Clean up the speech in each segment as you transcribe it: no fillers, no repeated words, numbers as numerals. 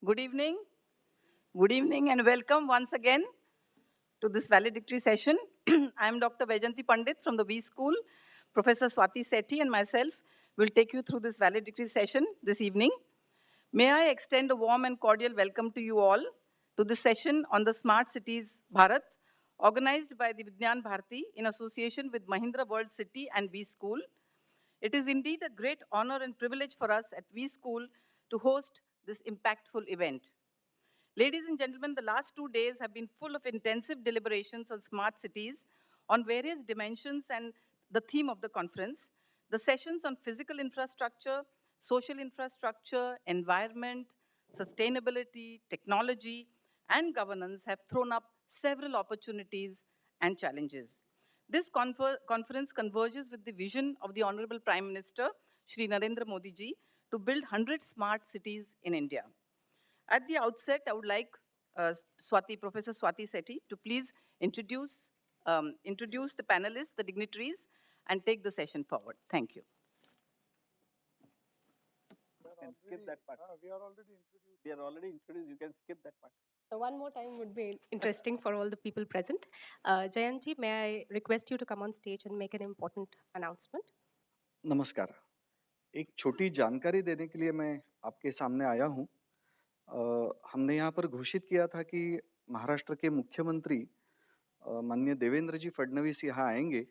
Good evening. Good evening and welcome once again to this valedictory session. I am Dr. Vaijanti Pandit from the V School. Professor Swati Sethi and myself will take you through this valedictory session this evening. May I extend a warm and cordial welcome to you all to this session on the Smart Cities Bharat, organized by the Vigyan Bharati in association with Mahindra World City and V School. It is indeed a great honor and privilege for us at V School to host this impactful event. Ladies and gentlemen, the last 2 days have been full of intensive deliberations on smart cities on various dimensions and the theme of the conference. The sessions on physical infrastructure, social infrastructure, environment, sustainability, technology, and governance have thrown up several opportunities and challenges. This conference converges with the vision of the Honorable Prime Minister, Shri Narendra Modi ji, to build 100 smart cities in India. At the outset, I would like Professor Swati Sethi to please introduce the panelists, the dignitaries, and take the session forward. Thank you. You can skip that part. We are already introduced. We are already introduced. You can skip that part. So one more time would be interesting for all the people present. Jayanti, may I request you to come on stage and make an important announcement? नमस्कार। एक छोटी जानकारी देने के लिए मैं आपके सामने आया हूँ। हमने यहाँ पर घोषित किया था कि महाराष्ट्र के मुख्यमंत्री माननीय देवेंद्र जी फडणवीस यहाँ आएंगे।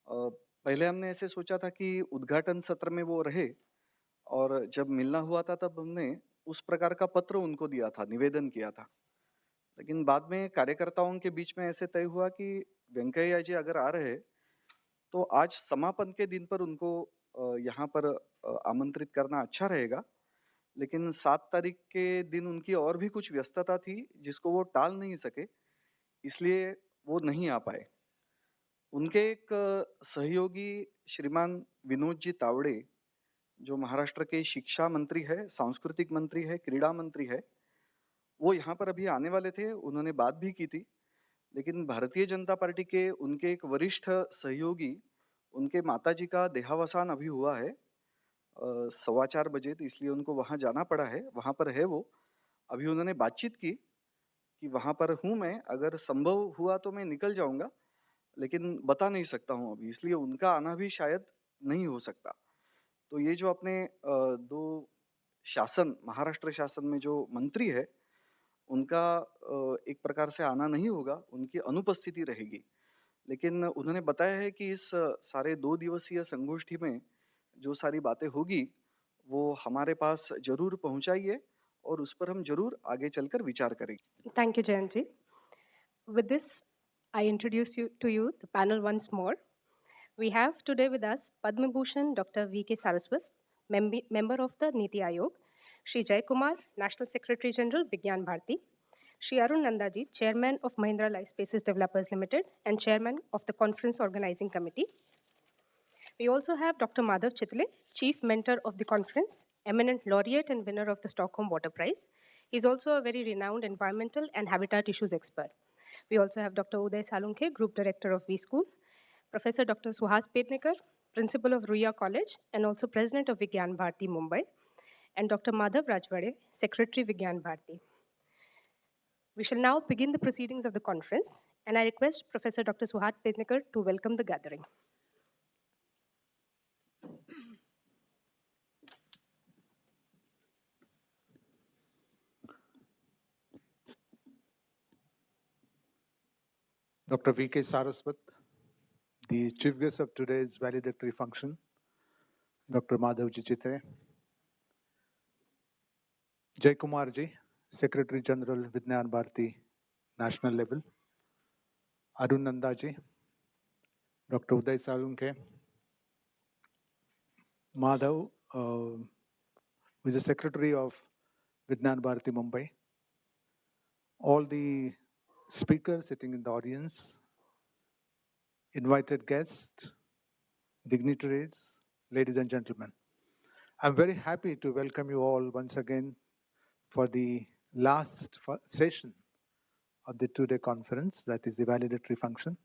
पहले हमने ऐसे सोचा था कि उद्घाटन सत्र में वो रहे और जब मिलना हुआ था तब हमने उस प्रकार का पत्र उनको दिया था, निवेदन किया था। लेकिन बाद में कार्यकर्ताओं के बीच में ऐसे तय हुआ कि वेंकैया जी अगर आ रहे तो आज समापन के दिन पर उनको यहाँ पर आमंत्रित करना अच्छा रहेगा। लेकिन 7 तारीख के दिन उनकी और भी कुछ व्यस्तता थी जिसको वो टाल नहीं सके, इसलिए वो नहीं आ पाए। उनके एक सहयोगी श्रीमान विनोद जी तावड़े, जो महाराष्ट्र के शिक्षा मंत्री है, सांस्कृतिक मंत्री है, क्रीड़ा मंत्री है, वो यहाँ पर अभी आने वाले थे। उन्होंने बात भी की थी, लेकिन भारतीय जनता पार्टी के उनके एक वरिष्ठ सहयोगी, उनके माताजी का देहावसान अभी हुआ है 4:15 बजे, तो इसलिए उनको वहाँ जाना पड़ा है। वहाँ पर है वो। अभी उन्होंने बातचीत की कि वहाँ पर हूँ मैं, अगर संभव हुआ तो मैं निकल जाऊँगा, लेकिन बता नहीं सकता हूँ अभी, इसलिए उनका आना भी शायद नहीं हो सकता। तो ये जो अपने 2 शासन, महाराष्ट्र शासन में जो मंत्री है, उनका एक प्रकार से आना नहीं होगा, उनकी अनुपस्थिति रहेगी। लेकिन उन्होंने बताया है कि इस सारे 2 दिवसीय संगोष्ठी में जो सारी बातें होगी वो हमारे पास जरूर पहुंचाइए और उस पर हम जरूर आगे चलकर विचार करेंगे। Thank you, Jayanti. With this, I introduce you to the panel once more. We have today with us Padma Bhushan Dr. V.K. Saraswat, member of the Niti Ayog, Shri Jay Kumar, National Secretary General, Vigyan Bharati, Shri Arun Nandaji, Chairman of Mahindra Life Spaces Developers Limited and Chairman of the Conference Organizing Committee. We also have Dr. Madhav Chitle, Chief Mentor of the conference, eminent laureate and winner of the Stockholm Water Prize. He's also a very renowned environmental and habitat issues expert. We also have Dr. Uday Salunke, Group Director of V School, Professor Dr. Suhas Petnekar, Principal of Ruya College and also President of Vigyan Bharati, Mumbai, and Dr. Madhav Rajwade, Secretary Vigyan Bharati. We shall now begin the proceedings of the conference, and I request Professor Dr. Suhas Petnekar to welcome the gathering. Dr. V.K. Saraswat, the chief guest of today's valedictory function, Dr. Madhav Chitre, Jay Kumar ji, Secretary General Vigyan Bharati, National Level, Arun Nanda ji, Dr. Uday Salunke, Madhav, who is the Secretary of Vigyan Bharati, Mumbai, all the speakers sitting in the audience, invited guests, dignitaries, ladies and gentlemen. I'm very happy to welcome you all once again for the last session of the 2-day conference, that is the valedictory function.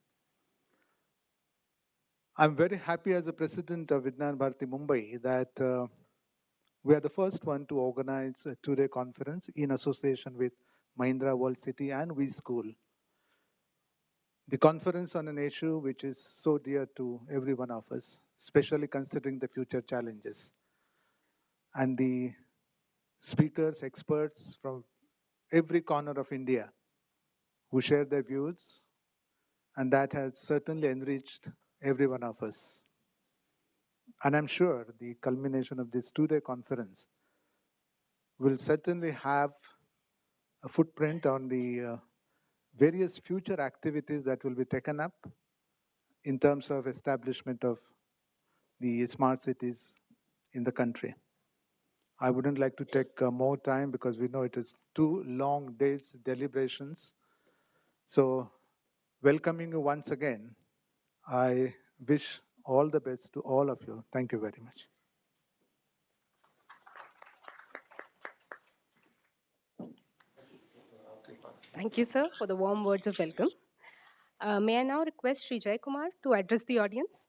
I'm very happy as the president of Vigyan Bharati Mumbai that We are the first one to organize a two-day conference in association with Mahindra World City and We School. The conference on an issue which is so dear to every one of us, especially considering the future challenges. And the speakers, experts from every corner of India who share their views, and that has certainly enriched every one of us. And I'm sure the culmination of this two-day conference will certainly have a footprint on the various future activities that will be taken up in terms of establishment of the smart cities in the country. I wouldn't like to take more time because we know it is 2 long days deliberations. So welcoming you once again, I wish all the best to all of you. Thank you very much. Thank you, sir, for the warm words of welcome. May I now request Sri Jay Kumar to address the audience?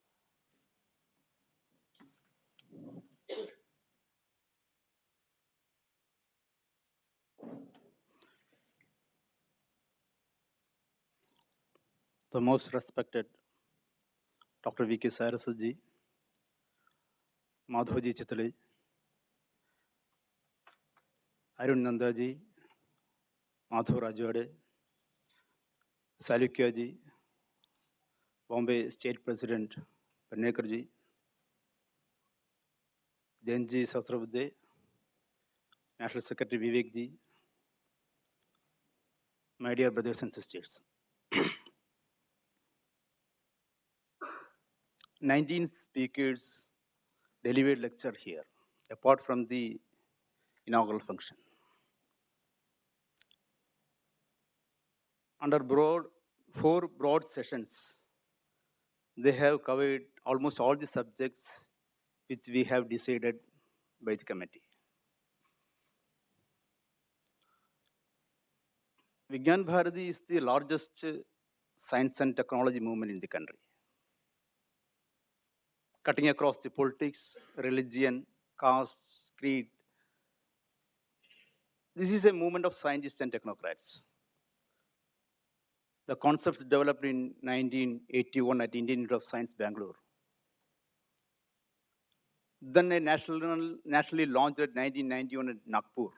The most respected Dr. V.K. Saraswatji, Madhavji Chitale, Arun Nandaji, Madhav Rajwade, Salukyaji, Bombay State President Panekarji, Jainji Sasrabuddhe, National Secretary Vivekji, my dear brothers and sisters. 19 speakers delivered lecture here, apart from the inaugural function. Under 4 broad sessions, they have covered almost all the subjects which we have decided by the committee. Vigyan Bharati is the largest science and technology movement in the country, cutting across the politics, religion, caste, creed. This is a movement of scientists and technocrats. The concepts developed in 1981 at Indian Institute of Science, Bangalore. Then a nationally launched at 1991 at Nagpur.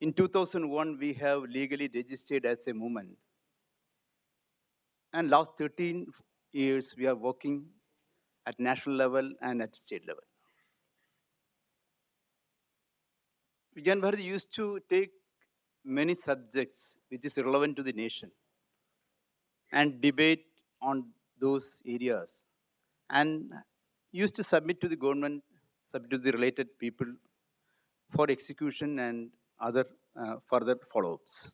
In 2001, we have legally registered as a movement. And last 13 years, we are working at national level and at state level. Vigyan Bharati used to take many subjects which is relevant to the nation and debate on those areas and used to submit to the government, submit to the related people for execution and other further follow-ups.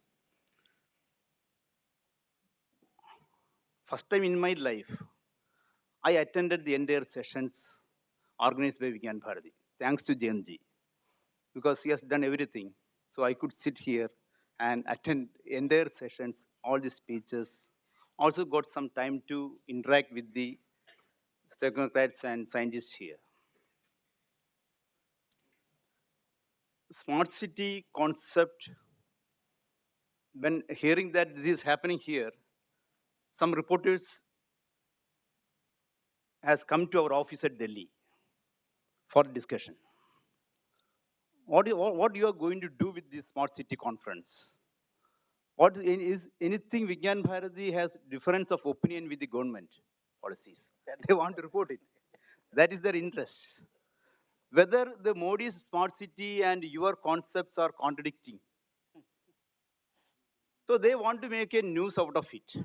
First time in my life, I attended the entire sessions organized by Vigyan Bharati, thanks to Jainji, because he has done everything. So I could sit here and attend entire sessions, all the speeches. Also got some time to interact with the technocrats and scientists here. Smart city concept, when hearing that this is happening here, some reporters has come to our office at Delhi for discussion. What you are going to do with this smart city conference? What is anything Vigyan Bharati has difference of opinion with the government policies? They want to report it. That is their interest. Whether the Modi's smart city and your concepts are contradicting. So they want to make a news out of it.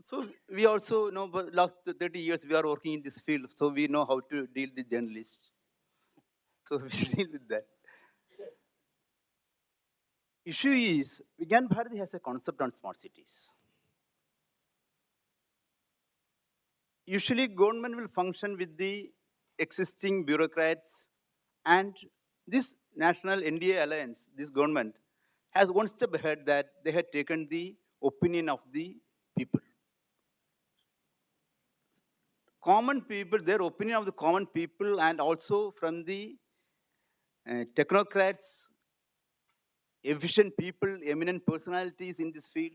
So we also know, but last 30 years we are working in this field, so we know how to deal with journalists. So we deal with that. Issue is, Vigyan Bharati has a concept on smart cities. Usually government will function with the existing bureaucrats, and this national NDA alliance, this government, has one step ahead that they had taken the opinion of the people. common people, their opinion of the common people, and also from the technocrats, efficient people, eminent personalities in this field.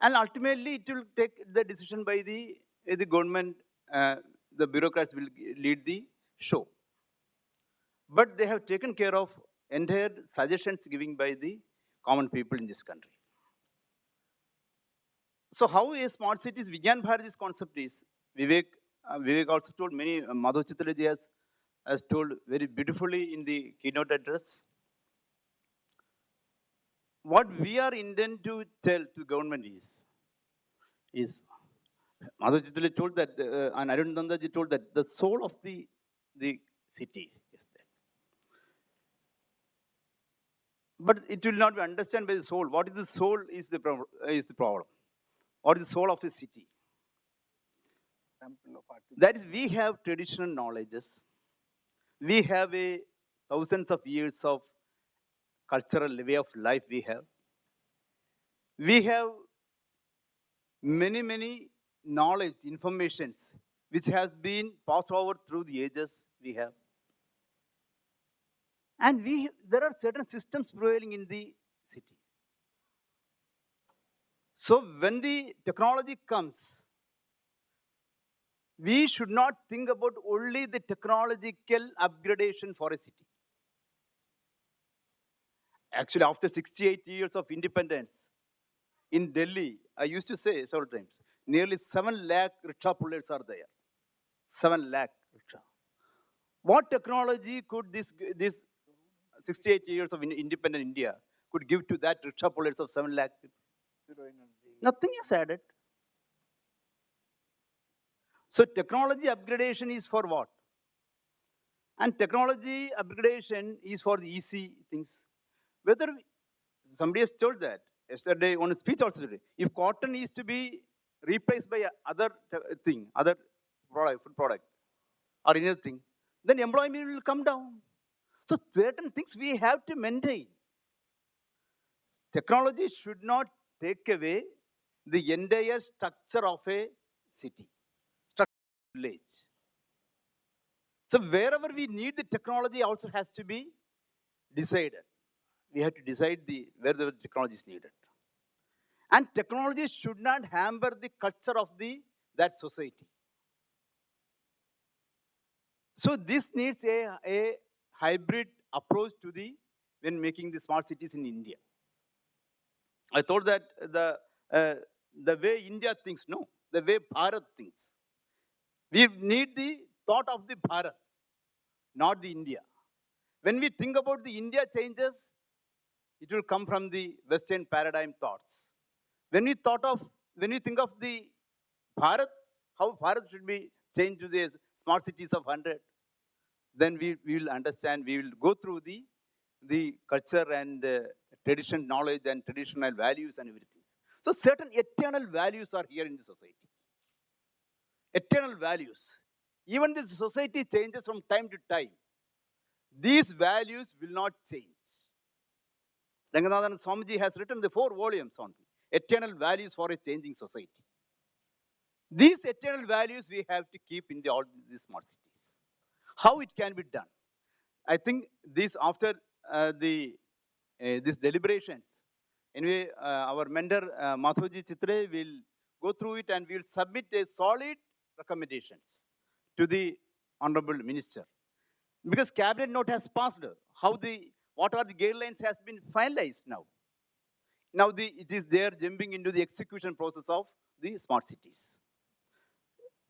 And ultimately, it will take the decision by the government. The bureaucrats will lead the show. But they have taken care of entire suggestions given by the common people in this country. So how a smart cities began by this concept is, Vivek also told many, Madhav Chitraji has told very beautifully in the keynote address. What we are intended to tell to government is Madhav Chitraji told that, and Arun Dandaji told that the soul of the city is there. But it will not be understood by the soul. What is the soul is the problem. What is the soul of a city? Example of artificial. That is, we have traditional knowledges. We have thousands of years of cultural way of life we have. We have many knowledge, informations, which has been passed over through the ages we have. And there are certain systems prevailing in the city. So when the technology comes, we should not think about only the technological upgradation for a city. Actually, after 68 years of independence, in Delhi, I used to say several times, nearly 7 lakh rickshaw pullers are there. 7 lakh rickshaw. What technology could this 68 years of independent India could give to that rickshaw pullers of 7 lakh people? Zero energy. Nothing is added. So technology upgradation is for what? And technology upgradation is for the easy things. Whether somebody has told that yesterday on a speech also today, if cotton is to be replaced by other thing, other product, food product, or anything, then employment will come down. So certain things we have to maintain. Technology should not take away the entire structure of a city, structure of a village. So wherever we need the technology also has to be decided. We have to decide where the technology is needed. And technology should not hamper the culture of that society. So this needs a hybrid approach to when making the smart cities in India. I thought that the way India thinks, no, the way Bharat thinks. We need the thought of the Bharat, not the India. When we think about the India changes, it will come from the Western paradigm thoughts. When we think of the Bharat, how Bharat should be changed to the smart cities of 100, then we will understand, we will go through the culture and traditional knowledge and traditional values and everything. So certain eternal values are here in the society. Eternal values. Even the society changes from time to time. These values will not change. Ranganathan Swamiji has written the 4 volumes on the eternal values for a changing society. These eternal values we have to keep in all these smart cities. How it can be done? I think after these deliberations, anyway, our mentor Madhavji Chitre will go through it and we will submit a solid recommendations to the Honorable Minister. Because Cabinet note has passed. What are the guidelines has been finalized now. Now it is there jumping into the execution process of the smart cities.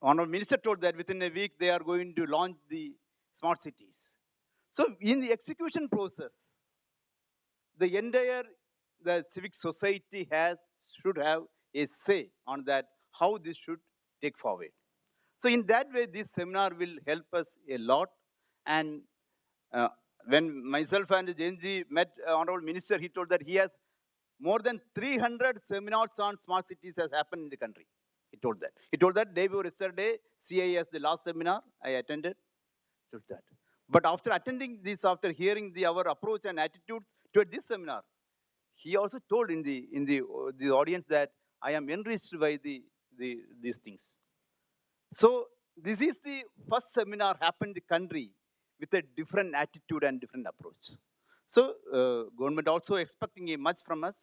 Honorable Minister told that within a week they are going to launch the smart cities. So in the execution process, the entire civic society should have a say on that, how this should take forward. So in that way, this seminar will help us a lot. And when myself and Jainji met Honorable Minister, he told that he has more than 300 seminars on smart cities has happened in the country. He told that. He told that day before yesterday, CIS, the last seminar I attended, told that. But after attending this, after hearing our approach and attitudes toward this seminar, he also told in the audience that I am enriched by these things. So this is the first seminar happened in the country with a different attitude and different approach. So government also expecting a much from us.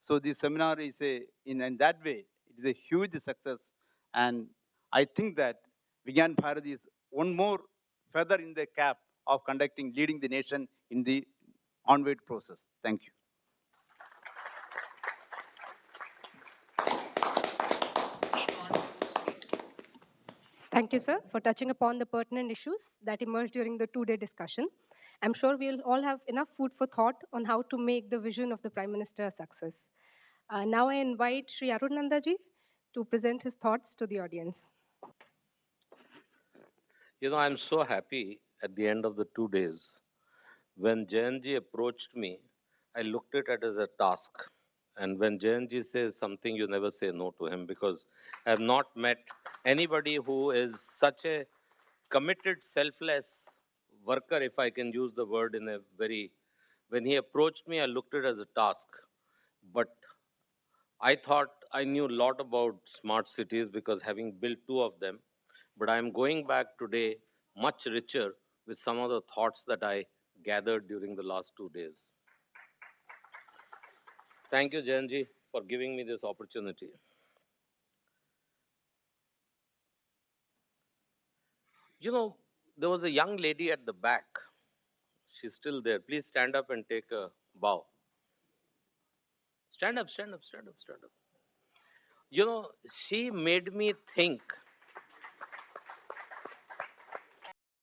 So this seminar is in that way, it is a huge success. And I think that Vigyan Bharat is one more feather in the cap of leading the nation in the onward process. Thank you. Thank you, sir, for touching upon the pertinent issues that emerged during the two-day discussion. I'm sure we'll all have enough food for thought on how to make the vision of the Prime Minister a success. Now I invite Sri Arun Nandaji to present his thoughts to the audience. You know, I'm so happy at the end of the 2 days. When Jayanji approached me, I looked at it as a task. And when Jayanji says something, you never say no to him, because I have not met anybody who is such a committed, selfless worker, if I can use the word in a very. When he approached me, I looked at it as a task. But I thought I knew a lot about smart cities because having built two of them, but I'm going back today much richer with some of the thoughts that I gathered during the last 2 days. Thank you, Jayanji, for giving me this opportunity. You know, there was a young lady at the back. She's still there. Please stand up and take a bow. Stand up, stand up, stand up, stand up. You know, she made me think